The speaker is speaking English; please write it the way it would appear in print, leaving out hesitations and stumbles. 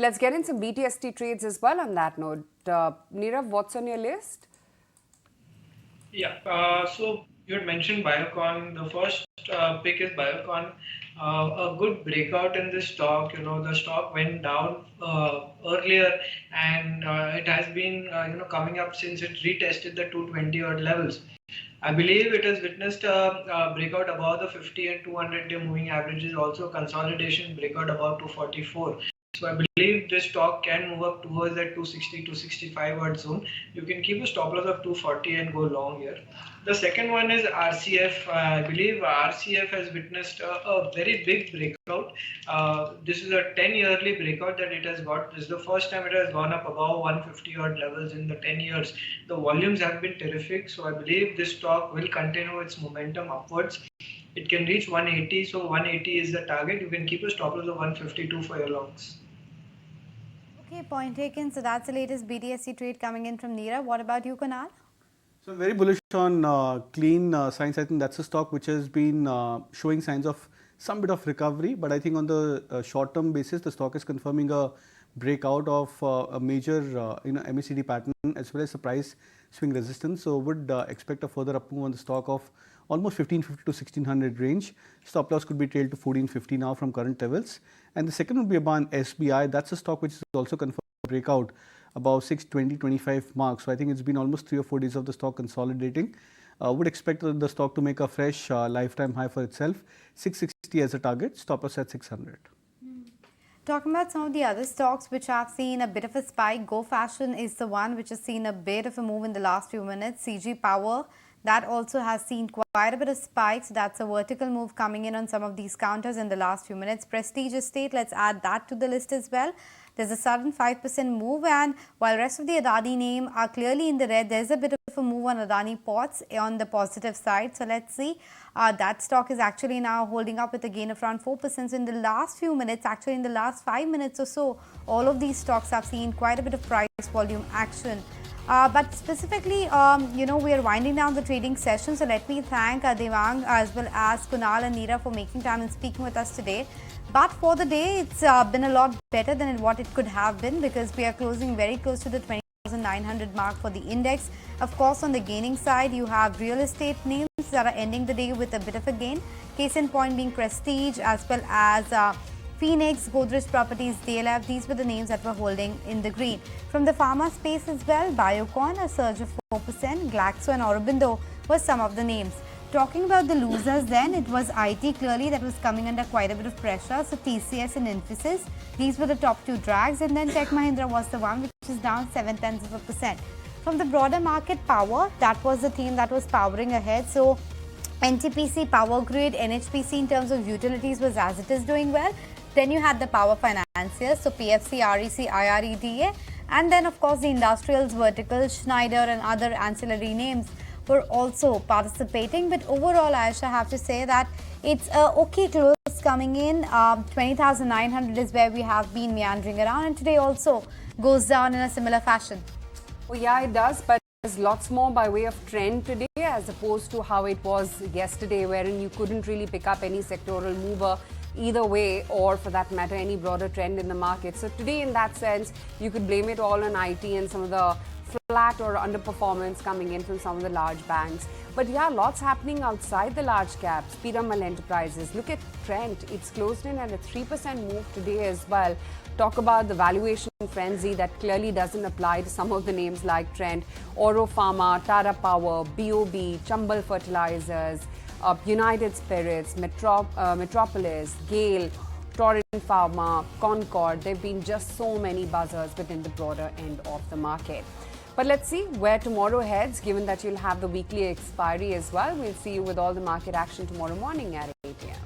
Let's get in some BTST trades as well on that note. Nirav, what's on your list? Yeah, so you had mentioned Biocon. The first pick is Biocon. A good breakout in this stock. The stock went down earlier, and it has been coming up since it retested the 220 odd levels. I believe it has witnessed a breakout above the 50 and 200-day moving averages. Also, consolidation breakout above 244. So I believe this stock can move up towards that 260 to 65 odd zone. You can keep a stop loss of 240 and go long here. The second one is RCF. I believe RCF has witnessed a very big breakout. This is a 10-yearly breakout that it has got. This is the first time it has gone up above 150 odd levels in the 10 years. The volumes have been terrific. So I believe this stock will continue its momentum upwards. It can reach 180. So 180 is the target. You can keep a stop loss of 152 for your longs. Okay, point taken. So that's the latest BTSC trade coming in from Neera. What about you, Kunal? So I'm very bullish on Clean Science. I think that's a stock which has been showing signs of some bit of recovery, but I think on the short-term basis, the stock is confirming a breakout of a major MACD pattern as well as the price swing resistance. So would expect a further up move on the stock of almost 1550 to 1600 range. Stop loss could be trailed to 1450 now from current levels. And the second would be about SBI. That's a stock which is also confirmed breakout above 620-25 mark. So I think it's been almost 3 or 4 days of the stock consolidating. Would expect the stock to make a fresh lifetime high for itself. 660 as a target, stop loss at 600. Talking about some of the other stocks which have seen a bit of a spike, Go Fashion is the one which has seen a bit of a move in the last few minutes. CG Power, that also has seen quite a bit of spikes. That's a vertical move coming in on some of these counters in the last few minutes. Prestige Estate, let's add that to the list as well. There's a sudden 5% move, and while rest of the Adani name are clearly in the red, there's a bit of a move on Adani Ports on the positive side. So let's see. That stock is actually now holding up with a gain of around 4%. So in the last few minutes, actually in the last 5 minutes or so, all of these stocks have seen quite a bit of price volume action. But specifically, we are winding down the trading session. So let me thank Devang as well as Kunal and Neera for making time and speaking with us today. But for the day, it's been a lot better than what it could have been, because we are closing very close to the 20,900 mark for the index. Of course, on the gaining side, you have real estate names that are ending the day with a bit of a gain. Case in point being Prestige as well as Phoenix, Godrej Properties, DLF. These were the names that were holding in the green. From the pharma space as well, Biocon, a surge of 4%, Glaxo and Aurobindo were some of the names. Talking about the losers then, it was IT clearly that was coming under quite a bit of pressure. So TCS and Infosys, these were the top two drags, and then Tech Mahindra was the one which is down 0.7%. From the broader market, power, that was the team that was powering ahead. So NTPC, Power Grid, NHPC in terms of utilities was as it is doing well. Then you had the power financiers, so PFC, REC, IREDA, and then of course the industrials vertical, Schneider and other ancillary names were also participating. But overall, Aisha, I have to say that it's a okay close coming in. 20,900 is where we have been meandering around, and today also goes down in a similar fashion. Oh yeah, it does, but there's lots more by way of trend today as opposed to how it was yesterday, wherein you couldn't really pick up any sectoral mover either way, or for that matter any broader trend in the market. So today, in that sense, you could blame it all on IT and some of the flat or underperformance coming in from some of the large banks. But yeah, lots happening outside the large caps. Piramal Enterprises, look at Trent, it's closed in at a 3% move today as well. Talk about the valuation frenzy that clearly doesn't apply to some of the names like Trent, Oro Pharma, Tata Power, BOB, Chambal Fertilizers, United Spirits, Metropolis, Gale, Torrent Pharma, Concord. There have been just so many buzzers within the broader end of the market. But let's see where tomorrow heads, given that you'll have the weekly expiry as well. We'll see you with all the market action tomorrow morning at 8 a.m.